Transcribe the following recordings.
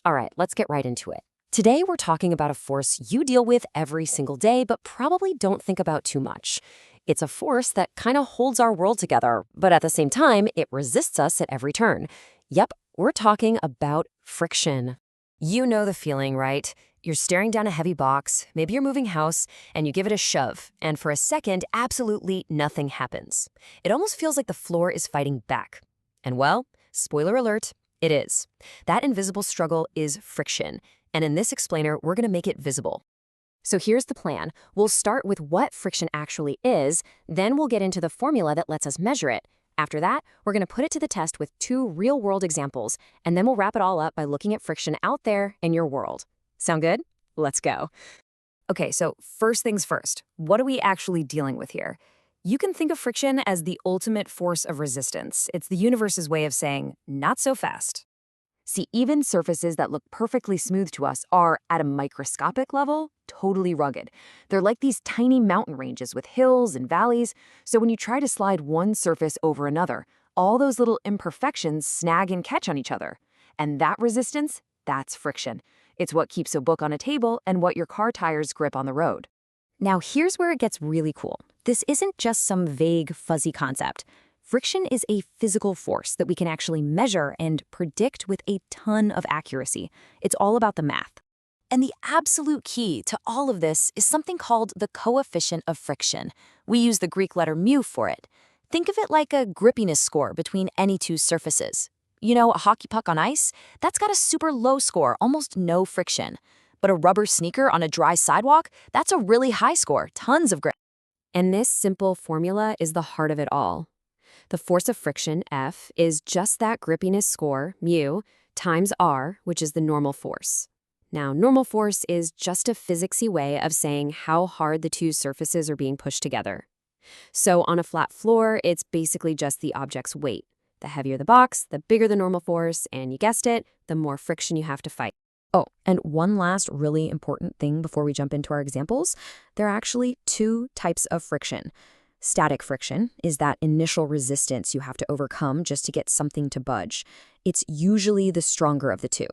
All right, let's get right into it. Today, we're talking about a force you deal with every single day, but probably don't think about too much. It's a force that kind of holds our world together, but at the same time, it resists us at every turn. Yep, we're talking about friction. You know the feeling, right? You're staring down a heavy box, maybe you're moving house, and you give it a shove, and for a second, absolutely nothing happens. It almost feels like the floor is fighting back. And well, spoiler alert, it is. That invisible struggle is friction, and in this explainer, we're going to make it visible. So here's the plan. We'll start with what friction actually is, then we'll get into the formula that lets us measure it. After that, we're going to put it to the test with 2 real-world examples, and then we'll wrap it all up by looking at friction out there in your world. Sound good? Let's go. Okay, so first things first, what are we actually dealing with here? You can think of friction as the ultimate force of resistance. It's the universe's way of saying, not so fast. See, even surfaces that look perfectly smooth to us are, at a microscopic level, totally rugged. They're like these tiny mountain ranges with hills and valleys, so when you try to slide one surface over another, all those little imperfections snag and catch on each other. And that resistance, that's friction. It's what keeps a book on a table and what your car tires grip on the road. Now, here's where it gets really cool. This isn't just some vague, fuzzy concept. Friction is a physical force that we can actually measure and predict with a ton of accuracy. It's all about the math. And the absolute key to all of this is something called the coefficient of friction. We use the Greek letter mu for it. Think of it like a grippiness score between any 2 surfaces. You know, a hockey puck on ice? That's got a super low score, almost no friction. But a rubber sneaker on a dry sidewalk? That's a really high score, tons of grip. And this simple formula is the heart of it all. The force of friction, F, is just that grippiness score, mu, times R, which is the normal force. Now, normal force is just a physicsy way of saying how hard the 2 surfaces are being pushed together. So on a flat floor, it's basically just the object's weight. The heavier the box, the bigger the normal force, and you guessed it, the more friction you have to fight. Oh, and one last really important thing before we jump into our examples. There are actually 2 types of friction. Static friction is that initial resistance you have to overcome just to get something to budge. It's usually the stronger of the 2.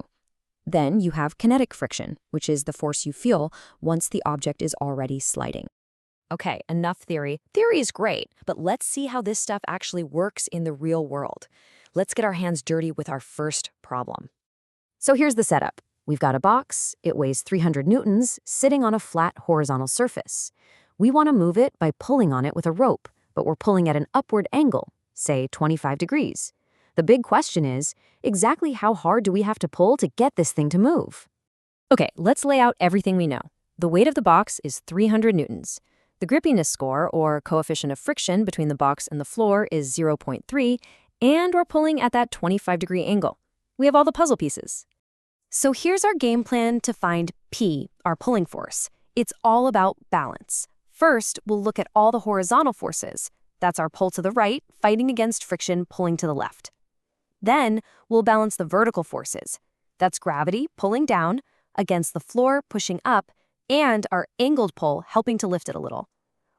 Then you have kinetic friction, which is the force you feel once the object is already sliding. Okay, enough theory. Theory is great, but let's see how this stuff actually works in the real world. Let's get our hands dirty with our first problem. So here's the setup. We've got a box, it weighs 300 newtons, sitting on a flat horizontal surface. We want to move it by pulling on it with a rope, but we're pulling at an upward angle, say 25 degrees. The big question is, exactly how hard do we have to pull to get this thing to move? Okay, let's lay out everything we know. The weight of the box is 300 newtons. The grippiness score, or coefficient of friction between the box and the floor, is 0.3, and we're pulling at that 25-degree angle. We have all the puzzle pieces. So here's our game plan to find P, our pulling force. It's all about balance. First, we'll look at all the horizontal forces. That's our pull to the right, fighting against friction pulling to the left. Then, we'll balance the vertical forces. That's gravity pulling down, against the floor pushing up, and our angled pull helping to lift it a little.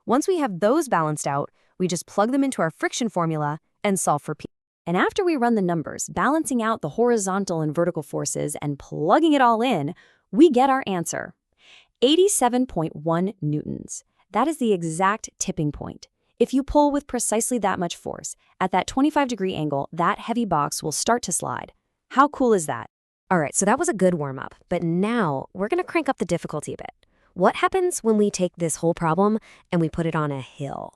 Once we have those balanced out, we just plug them into our friction formula and solve for P. And after we run the numbers, balancing out the horizontal and vertical forces and plugging it all in, we get our answer. 87.1 newtons. That is the exact tipping point. If you pull with precisely that much force, at that 25-degree angle, that heavy box will start to slide. How cool is that? All right, so that was a good warm-up, but now we're going to crank up the difficulty a bit. What happens when we take this whole problem and we put it on a hill?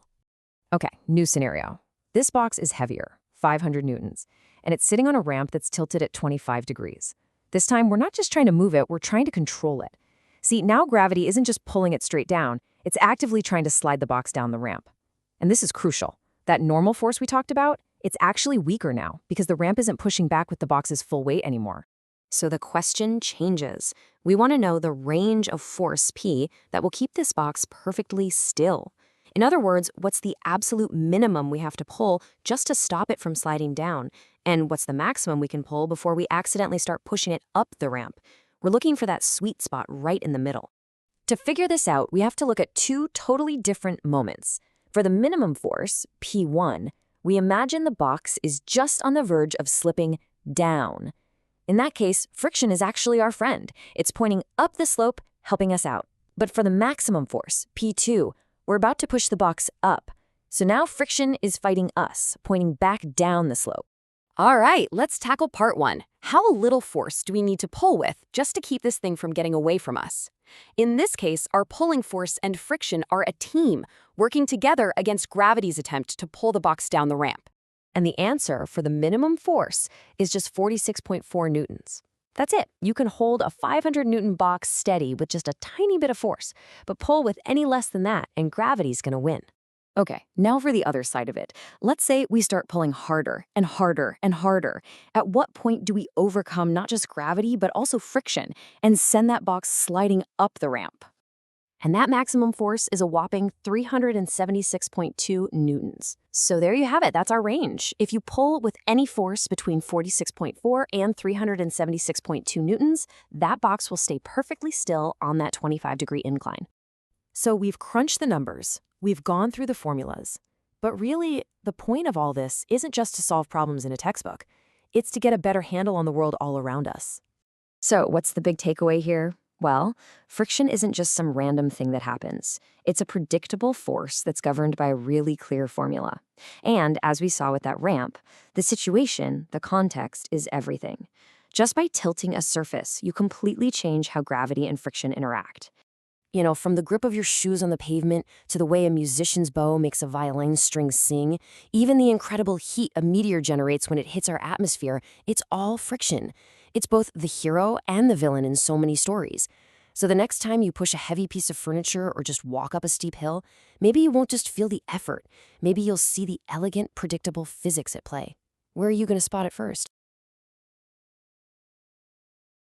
Okay, new scenario. This box is heavier, 500 newtons, and it's sitting on a ramp that's tilted at 25 degrees. This time, we're not just trying to move it, we're trying to control it. See, now gravity isn't just pulling it straight down, it's actively trying to slide the box down the ramp. And this is crucial. That normal force we talked about, it's actually weaker now because the ramp isn't pushing back with the box's full weight anymore. So the question changes. We want to know the range of force P that will keep this box perfectly still. In other words, what's the absolute minimum we have to pull just to stop it from sliding down? And what's the maximum we can pull before we accidentally start pushing it up the ramp? We're looking for that sweet spot right in the middle. To figure this out, we have to look at 2 totally different moments. For the minimum force, P1, we imagine the box is just on the verge of slipping down. In that case, friction is actually our friend. It's pointing up the slope, helping us out. But for the maximum force, P2, we're about to push the box up. So now friction is fighting us, pointing back down the slope. All right, let's tackle part 1. How little force do we need to pull with just to keep this thing from getting away from us? In this case, our pulling force and friction are a team, working together against gravity's attempt to pull the box down the ramp. And the answer for the minimum force is just 46.4 newtons. That's it. You can hold a 500 Newton box steady with just a tiny bit of force, but pull with any less than that, and gravity's gonna win. Okay, now for the other side of it. Let's say we start pulling harder and harder and harder. At what point do we overcome not just gravity, but also friction and send that box sliding up the ramp? And that maximum force is a whopping 376.2 newtons. So there you have it, that's our range. If you pull with any force between 46.4 and 376.2 newtons, that box will stay perfectly still on that 25-degree incline. So we've crunched the numbers, we've gone through the formulas, but really, the point of all this isn't just to solve problems in a textbook. It's to get a better handle on the world all around us. So what's the big takeaway here? Well, friction isn't just some random thing that happens. It's a predictable force that's governed by a really clear formula. And as we saw with that ramp, the situation, the context, is everything. Just by tilting a surface, you completely change how gravity and friction interact. You know, from the grip of your shoes on the pavement to the way a musician's bow makes a violin string sing, even the incredible heat a meteor generates when it hits our atmosphere, it's all friction. It's both the hero and the villain in so many stories. So the next time you push a heavy piece of furniture or just walk up a steep hill, maybe you won't just feel the effort. Maybe you'll see the elegant, predictable physics at play. Where are you going to spot it first?